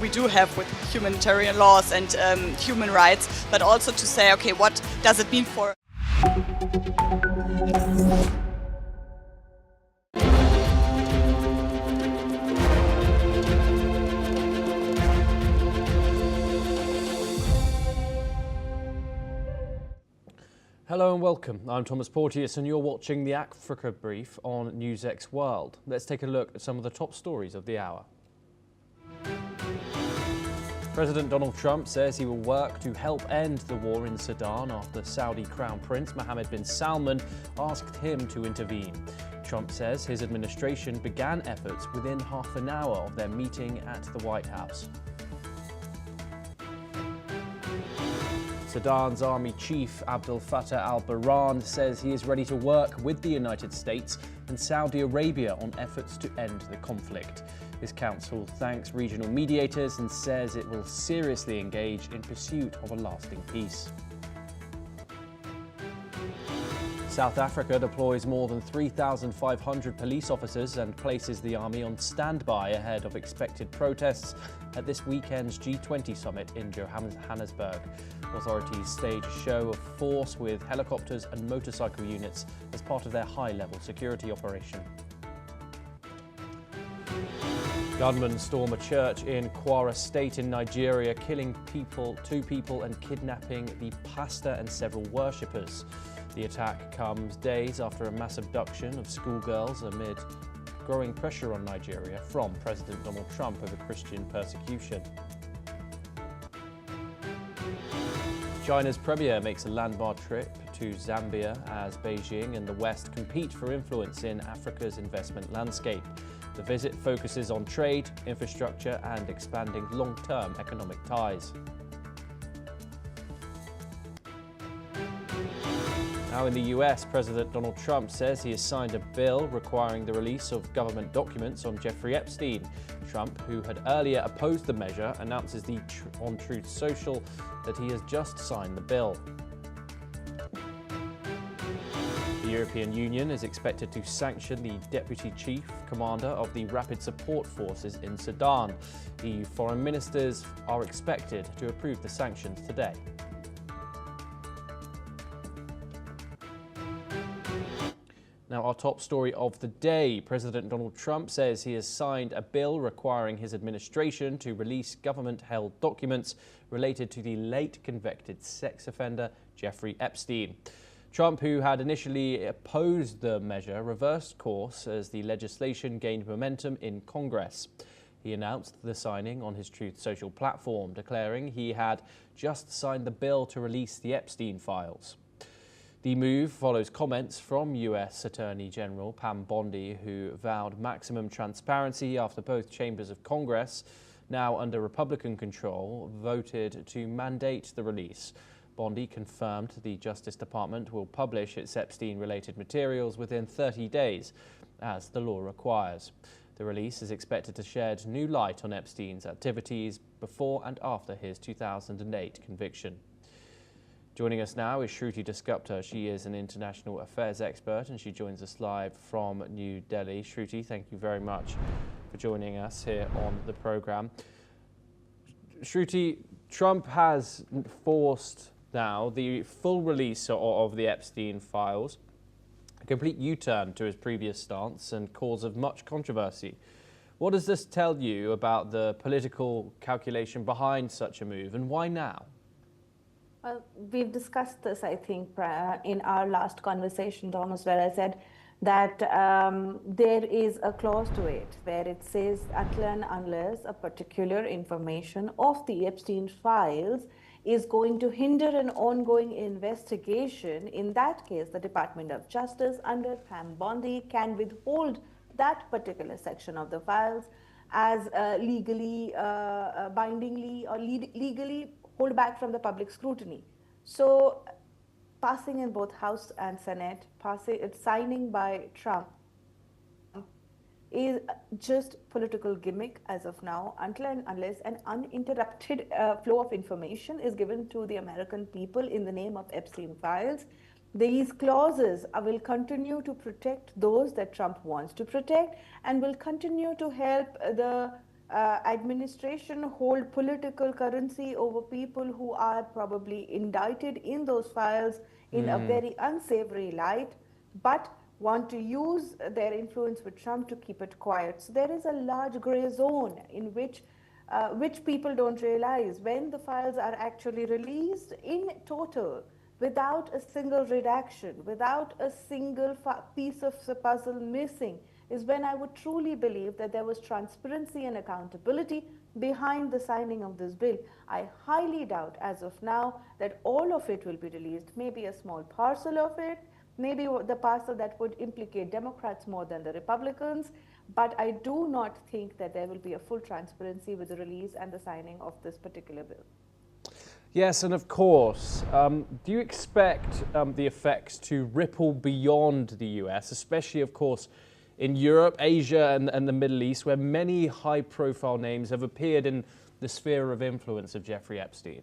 we do have with humanitarian laws and human rights, but also to say, okay, what does it mean for... Hello and welcome. I'm Thomas Porteous and you're watching the Africa Brief on NewsX World. Let's take a look at some of the top stories of the hour. President Donald Trump says he will work to help end the war in Sudan after Saudi Crown Prince Mohammed bin Salman asked him to intervene. Trump says his administration began efforts within half an hour of their meeting at the White House. Sudan's army chief Abdel Fattah al-Burhan says he is ready to work with the United States and Saudi Arabia on efforts to end the conflict. His council thanks regional mediators and says it will seriously engage in pursuit of a lasting peace. South Africa deploys more than 3,500 police officers and places the army on standby ahead of expected protests at this weekend's G20 summit in Johannesburg. Authorities stage a show of force with helicopters and motorcycle units as part of their high-level security operation. Gunmen storm a church in Kwara State in Nigeria, killing two people and kidnapping the pastor and several worshippers. The attack comes days after a mass abduction of schoolgirls amid growing pressure on Nigeria from President Donald Trump over Christian persecution. China's premier makes a landmark trip to Zambia as Beijing and the West compete for influence in Africa's investment landscape. The visit focuses on trade, infrastructure and expanding long-term economic ties. Now in the US, President Donald Trump says he has signed a bill requiring the release of government documents on Jeffrey Epstein. Trump, who had earlier opposed the measure, announces on Truth Social that he has just signed the bill. The European Union is expected to sanction the Deputy Chief Commander of the Rapid Support Forces in Sudan. EU foreign ministers are expected to approve the sanctions today. Now, our top story of the day. President Donald Trump says he has signed a bill requiring his administration to release government-held documents related to the late convicted sex offender Jeffrey Epstein. Trump, who had initially opposed the measure, reversed course as the legislation gained momentum in Congress. He announced the signing on his Truth Social platform, declaring he had just signed the bill to release the Epstein files. The move follows comments from US Attorney General Pam Bondi, who vowed maximum transparency after both chambers of Congress, now under Republican control, voted to mandate the release. Bondi confirmed the Justice Department will publish its Epstein-related materials within 30 days, as the law requires. The release is expected to shed new light on Epstein's activities before and after his 2008 conviction. Joining us now is Shruti Dasgupta. She is an international affairs expert and she joins us live from New Delhi. Shruti, thank you very much for joining us here on the program. Shruti, Trump has forced now the full release of the Epstein files, a complete U-turn to his previous stance and cause of much controversy. What does this tell you about the political calculation behind such a move and why now? Well, we've discussed this, I think, in our last conversation, Thomas, where I said that there is a clause to it where it says until and unless a particular information of the Epstein files is going to hinder an ongoing investigation, in that case, the Department of Justice under Pam Bondi can withhold that particular section of the files as legally, bindingly, or legally hold back from the public scrutiny. So passing in both House and Senate, signing by Trump is just political gimmick as of now, until and unless an uninterrupted flow of information is given to the American people in the name of Epstein files. These clauses will continue to protect those that Trump wants to protect and will continue to help the administration hold political currency over people who are probably indicted in those files in a very unsavory light, but want to use their influence with Trump to keep it quiet. So there is a large gray zone in which people don't realize when the files are actually released in total, without a single redaction, without a single piece of the puzzle missing, is when I would truly believe that there was transparency and accountability behind the signing of this bill. I highly doubt as of now that all of it will be released, maybe a small parcel of it, maybe the parcel that would implicate Democrats more than the Republicans, but I do not think that there will be a full transparency with the release and the signing of this particular bill. Yes, and of course, do you expect the effects to ripple beyond the US, especially, of course, in Europe, Asia, and the Middle East, where many high-profile names have appeared in the sphere of influence of Jeffrey Epstein?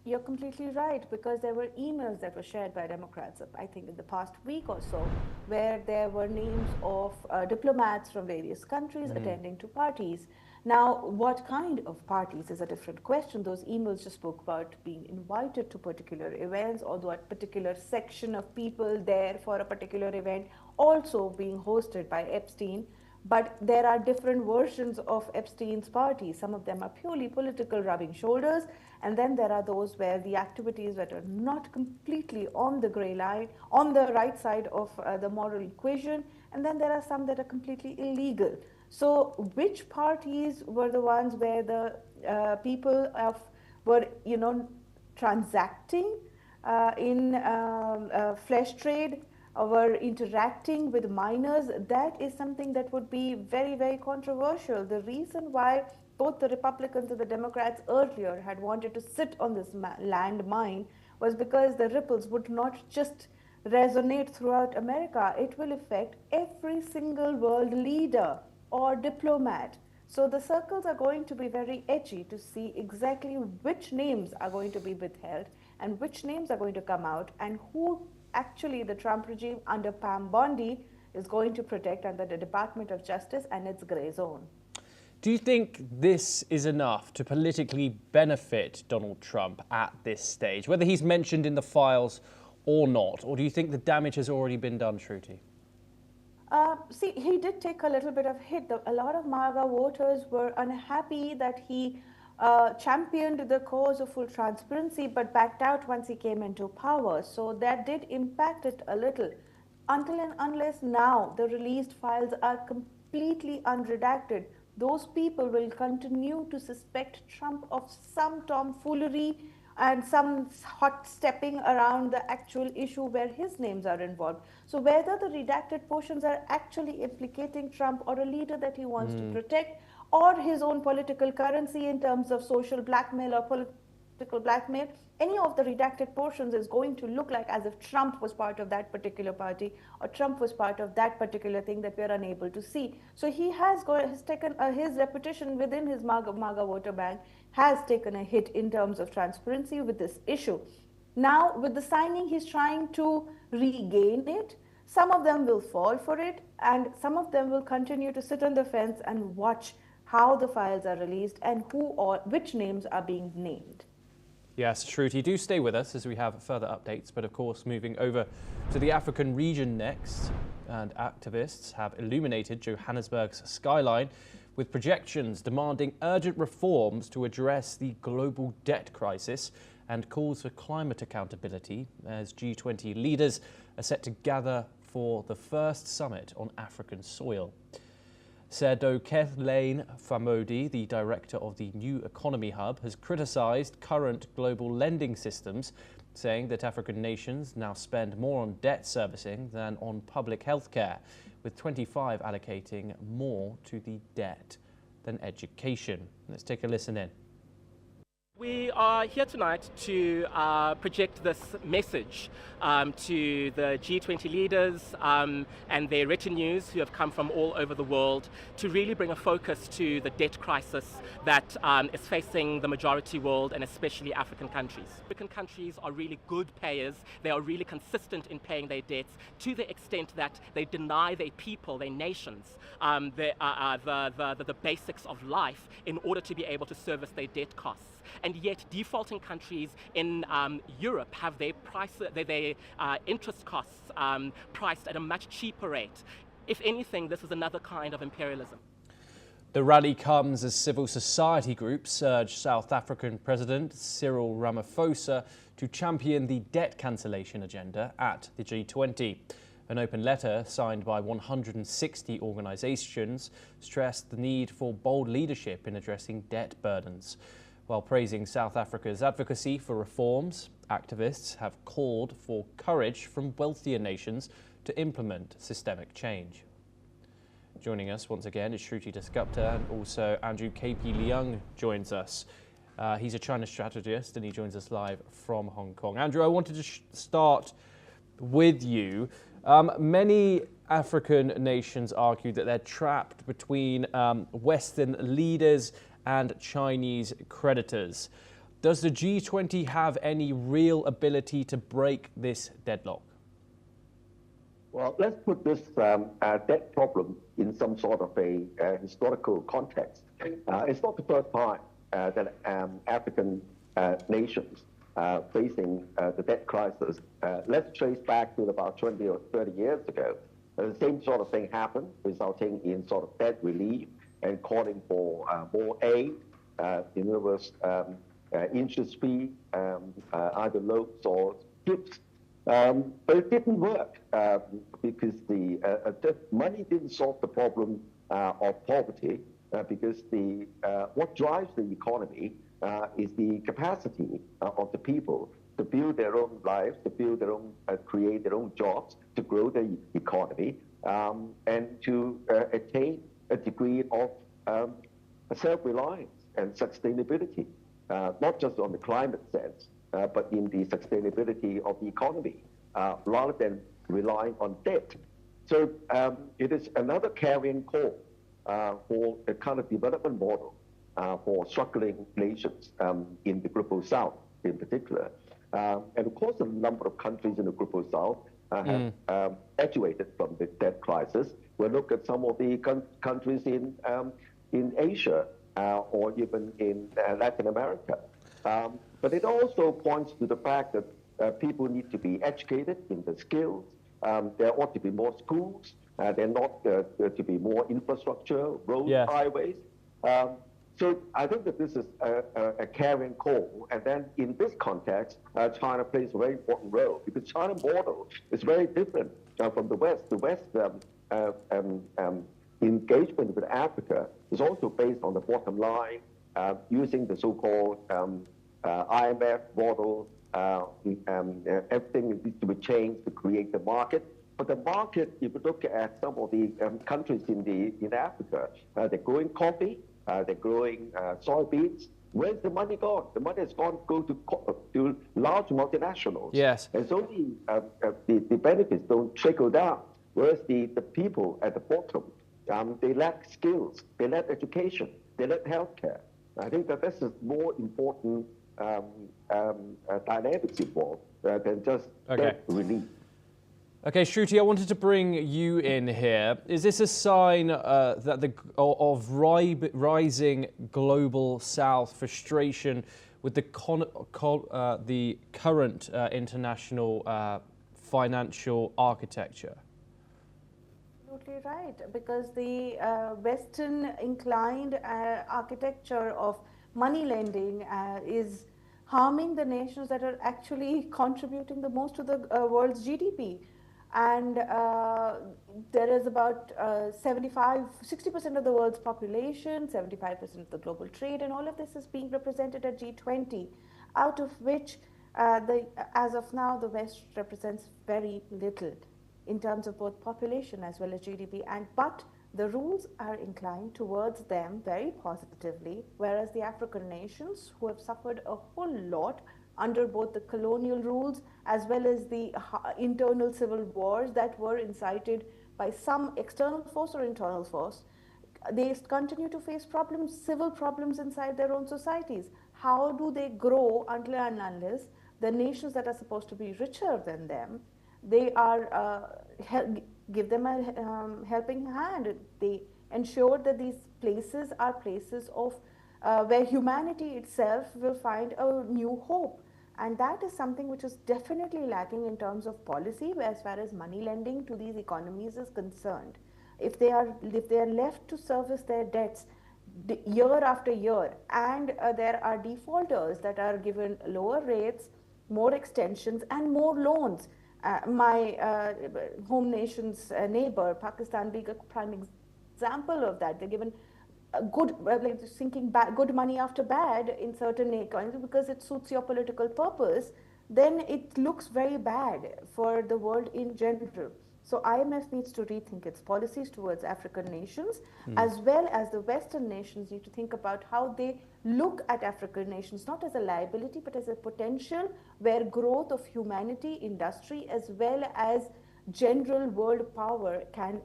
You're completely right, because there were emails that were shared by Democrats, I think in the past week or so, where there were names of diplomats from various countries attending to parties. Now, what kind of parties is a different question. Those emails just spoke about being invited to particular events, or that particular section of people there for a particular event also being hosted by Epstein. But there are different versions of Epstein's party. Some of them are purely political, rubbing shoulders, and then there are those where the activities that are not completely on the gray line, on the right side of the moral equation, and then there are some that are completely illegal. So which parties were the ones where the people were, transacting in flesh trade, were interacting with minors? That is something that would be very, very controversial. The reason why both the Republicans and the Democrats earlier had wanted to sit on this landmine was because the ripples would not just resonate throughout America. It will affect every single world leader or diplomat. So the circles are going to be very edgy to see exactly which names are going to be withheld and which names are going to come out, and who actually the Trump regime under Pam Bondi is going to protect under the Department of Justice and its gray zone. Do you think this is enough to politically benefit Donald Trump at this stage, whether he's mentioned in the files or not? Or do you think the damage has already been done, Shruti? See, he did take a little bit of hit. A lot of MAGA voters were unhappy that he championed the cause of full transparency, but backed out once he came into power. So that did impact it a little. Until and unless now the released files are completely unredacted, those people will continue to suspect Trump of some tomfoolery and some hot stepping around the actual issue where his names are involved. So whether the redacted portions are actually implicating Trump or a leader that he wants to protect, or his own political currency in terms of social blackmail or political blackmail, any of the redacted portions is going to look like as if Trump was part of that particular party, or Trump was part of that particular thing that we are unable to see. So he has taken his reputation within his MAGA voter bank has taken a hit in terms of transparency with this issue. Now, with the signing, he's trying to regain it. Some of them will fall for it, and some of them will continue to sit on the fence and watch how the files are released and who or which names are being named. Yes, Shruti, do stay with us as we have further updates. But of course, moving over to the African region next, and activists have illuminated Johannesburg's skyline with projections demanding urgent reforms to address the global debt crisis and calls for climate accountability as G20 leaders are set to gather for the first summit on African soil. Sedokethlane Famodi, the director of the New Economy Hub, has criticised current global lending systems, saying that African nations now spend more on debt servicing than on public health care, with 25 allocating more to the debt than education. Let's take a listen in. We are here tonight to project this message to the G20 leaders and their retinues who have come from all over the world to really bring a focus to the debt crisis that is facing the majority world and especially African countries. African countries are really good payers. They are really consistent in paying their debts to the extent that they deny their people, their nations, the basics of life in order to be able to service their debt costs. And yet defaulting countries in Europe have their interest costs priced at a much cheaper rate. If anything, this is another kind of imperialism. The rally comes as civil society groups urge South African President Cyril Ramaphosa to champion the debt cancellation agenda at the G20. An open letter signed by 160 organisations stressed the need for bold leadership in addressing debt burdens. While praising South Africa's advocacy for reforms, activists have called for courage from wealthier nations to implement systemic change. Joining us once again is Shruti Dasgupta, and also Andrew K.P. Leung joins us. He's a China strategist and he joins us live from Hong Kong. Andrew, I wanted to start with you. Many African nations argue that they're trapped between Western leaders and Chinese creditors. Does the G20 have any real ability to break this deadlock? Well, let's put this debt problem in some sort of a historical context. It's not the first time that African nations facing the debt crisis. Let's trace back to about 20 or 30 years ago. The same sort of thing happened, resulting in sort of debt relief and calling for more aid, in other words, interest-free, either loans or gifts. But it didn't work because the money didn't solve the problem of poverty because what drives the economy is the capacity of the people to build their own lives, to build their own, create their own jobs, to grow the economy, and to attain a degree of self-reliance and sustainability, not just on the climate sense, but in the sustainability of the economy, rather than relying on debt. So it is another carrying call for a kind of development model for struggling nations in the Global South in particular. And of course, a number of countries in the Global South have graduated from the debt crisis. We look at some of the countries in Asia or even in Latin America. But it also points to the fact that people need to be educated in the skills. There ought to be more schools. There ought to be more infrastructure, roads, highways. So I think that this is a carrying call. And then in this context, China plays a very important role because China model is very different from the West. The West engagement with Africa is also based on the bottom line, using the so-called IMF model. Everything needs to be changed to create the market. But the market, if you look at some of the countries in Africa, they're growing coffee, they're growing soybeans. Where's the money gone? The money has go to large multinationals. Yes. And so the benefits don't trickle down. Whereas the people at the bottom, they lack skills, they lack education, they lack healthcare. I think that this is more important dynamics involved than just debt relief. Okay, Shruti, I wanted to bring you in here. Is this a sign of rising global South frustration with the current international financial architecture? Absolutely right, because the Western inclined architecture of money lending is harming the nations that are actually contributing the most to the world's GDP. And there is about 60% of the world's population, 75% of the global trade, and all of this is being represented at G20, out of which, as of now, the West represents very little in terms of both population as well as GDP. But the rules are inclined towards them very positively, whereas the African nations, who have suffered a whole lot under both the colonial rules as well as the internal civil wars that were incited by some external force or internal force, they continue to face problems, civil problems inside their own societies. How do they grow until and unless the nations that are supposed to be richer than them, they are give them a helping hand. They ensure that these places are places of where humanity itself will find a new hope. And that is something which is definitely lacking in terms of policy as far as money lending to these economies is concerned. If they are left to service their debts year after year, and there are defaulters that are given lower rates, more extensions, and more loans. My home nation's neighbor, Pakistan, being a prime example of that. They're given good, like sinking back, good money after bad in certain economies because it suits your political purpose. Then it looks very bad for the world in general. So IMF needs to rethink its policies towards African nations, as well as the Western nations need to think about how they look at African nations, not as a liability, but as a potential where growth of humanity, industry, as well as general world power can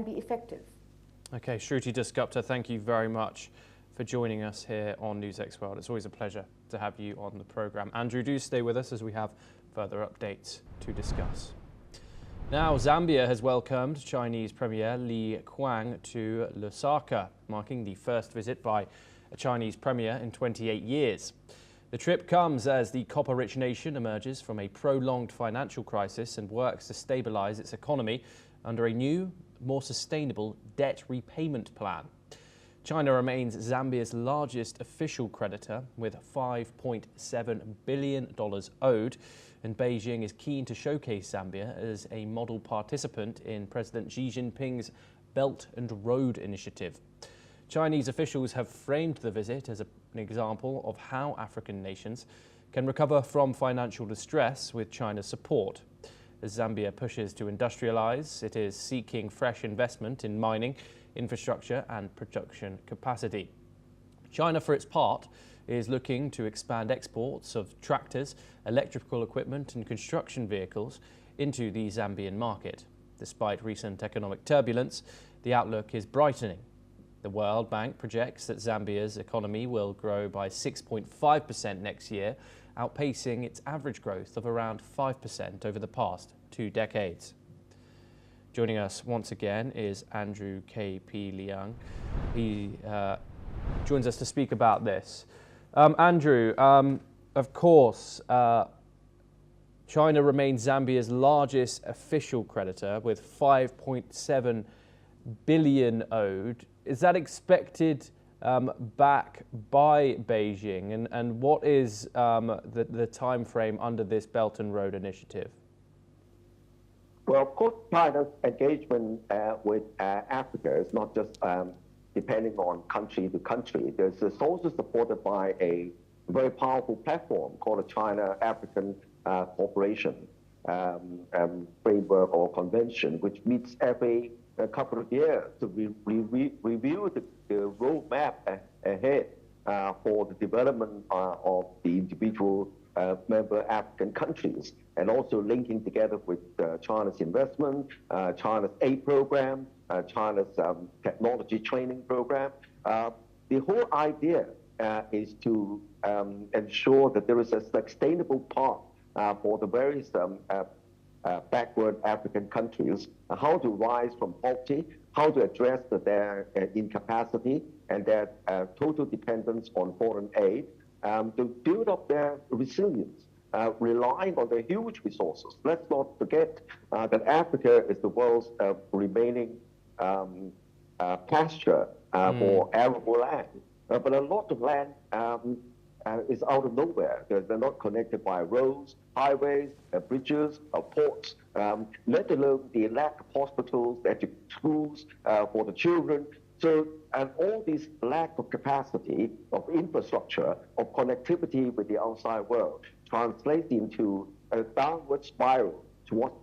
be effective. Okay, Shruti Dasgupta, thank you very much for joining us here on NewsX World. It's always a pleasure to have you on the programme. Andrew, do stay with us as we have further updates to discuss. Now, Zambia has welcomed Chinese Premier Li Qiang to Lusaka, marking the first visit by a Chinese premier in 28 years. The trip comes as the copper-rich nation emerges from a prolonged financial crisis and works to stabilise its economy under a new, more sustainable debt repayment plan. China remains Zambia's largest official creditor with $5.7 billion owed, and Beijing is keen to showcase Zambia as a model participant in President Xi Jinping's Belt and Road Initiative. Chinese officials have framed the visit as an example of how African nations can recover from financial distress with China's support. As Zambia pushes to industrialize, it is seeking fresh investment in mining, infrastructure and production capacity. China, for its part, is looking to expand exports of tractors, electrical equipment and construction vehicles into the Zambian market. Despite recent economic turbulence, the outlook is brightening. The World Bank projects that Zambia's economy will grow by 6.5% next year, outpacing its average growth of around 5% over the past 2 decades. Joining us once again is Andrew K.P. Liang. He joins us to speak about this. Andrew, of course, China remains Zambia's largest official creditor with $5.7 billion owed. Is that expected back by Beijing? And what is the time frame under this Belt and Road Initiative? Well, of course, China's engagement with Africa is not just depending on country to country. It's also supported by a very powerful platform called the China-African Cooperation Framework or Convention, which meets every couple of years to review the roadmap ahead for the development of the individual member African countries, and also linking together with China's investment, China's aid program, China's technology training program. The whole idea is to ensure that there is a sustainable path for the various backward African countries, how to rise from poverty, how to address their incapacity and their total dependence on foreign aid, to build up their resilience, relying on their huge resources. Let's not forget that Africa is the world's remaining pasture for arable land. But a lot of land is out of nowhere. They're not connected by roads, highways, bridges, ports, let alone the lack of hospitals, schools for the children. So, and all this lack of capacity of infrastructure, of connectivity with the outside world translates into a downward spiral towards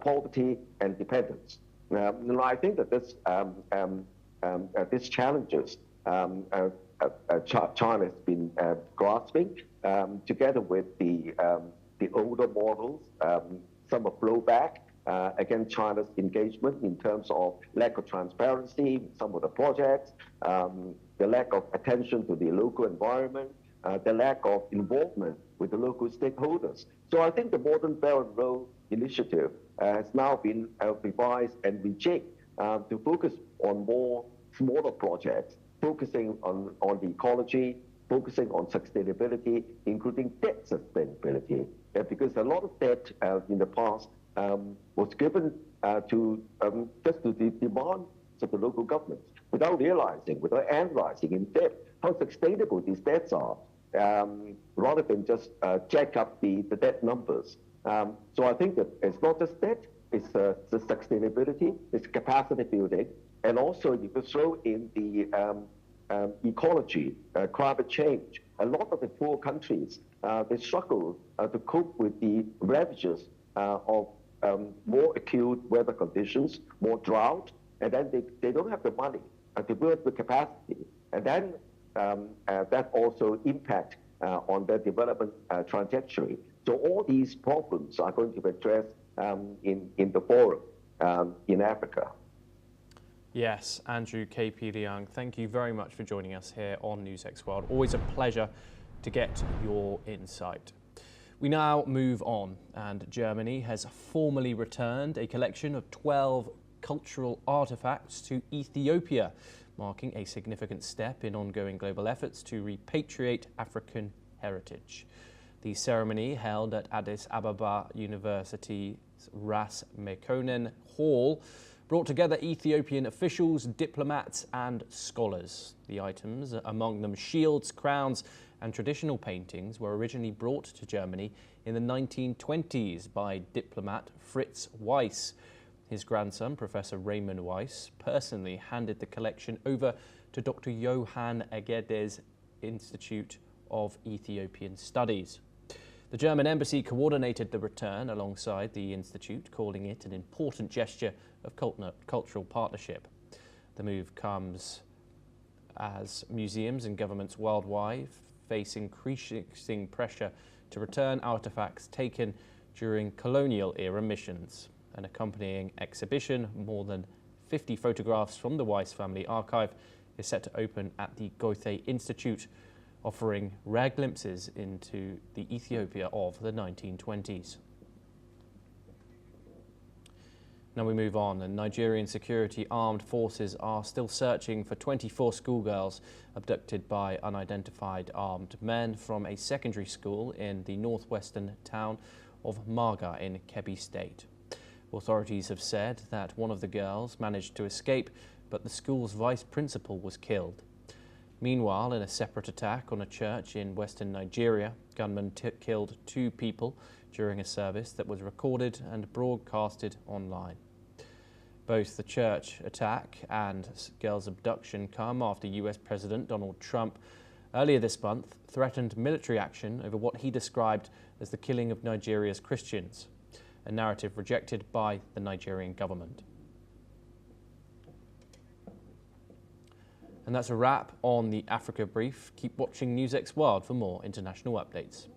poverty and dependence. I think that these challenges China has been grasping, together with the older models, some of blowback against China's engagement in terms of lack of transparency in some of the projects, the lack of attention to the local environment, the lack of involvement with the local stakeholders. So I think the Modern Belt and Road Initiative has now been revised and rejigged to focus on more smaller projects, focusing on the ecology, focusing on sustainability, including debt sustainability. Because a lot of debt in the past was given to just to the demands of the local governments without realizing, without analyzing in depth how sustainable these debts are, rather than just jack up the debt numbers. So I think that it's not just debt, it's the sustainability, it's capacity building, and also you could throw in the ecology, climate change. A lot of the poor countries, they struggle to cope with the ravages of more acute weather conditions, more drought, and then they don't have the money to build the capacity. And then that also impact on their development trajectory. So all these problems are going to be addressed in the forum in Africa. Yes, Andrew K.P. Leung, thank you very much for joining us here on NewsX World. Always a pleasure to get your insight. We now move on, and Germany has formally returned a collection of 12 cultural artefacts to Ethiopia, marking a significant step in ongoing global efforts to repatriate African heritage. The ceremony, held at Addis Ababa University's Ras Mekonnen Hall, brought together Ethiopian officials, diplomats and scholars. The items, among them shields, crowns and traditional paintings, were originally brought to Germany in the 1920s by diplomat Fritz Weiss. His grandson, Professor Raymond Weiss, personally handed the collection over to Dr. Johann Egede's Institute of Ethiopian Studies. The German embassy coordinated the return alongside the institute, calling it an important gesture of cultural partnership. The move comes as museums and governments worldwide face increasing pressure to return artefacts taken during colonial-era missions. An accompanying exhibition, more than 50 photographs from the Weiss family archive, is set to open at the Goethe Institute, offering rare glimpses into the Ethiopia of the 1920s. Now we move on, and Nigerian security armed forces are still searching for 24 schoolgirls abducted by unidentified armed men from a secondary school in the northwestern town of Maga in Kebbi State. Authorities have said that one of the girls managed to escape, but the school's vice principal was killed. Meanwhile, in a separate attack on a church in western Nigeria, gunmen killed 2 people during a service that was recorded and broadcasted online. Both the church attack and girls' abduction come after US President Donald Trump earlier this month threatened military action over what he described as the killing of Nigeria's Christians, a narrative rejected by the Nigerian government. And that's a wrap on the Africa Brief. Keep watching NewsX World for more international updates.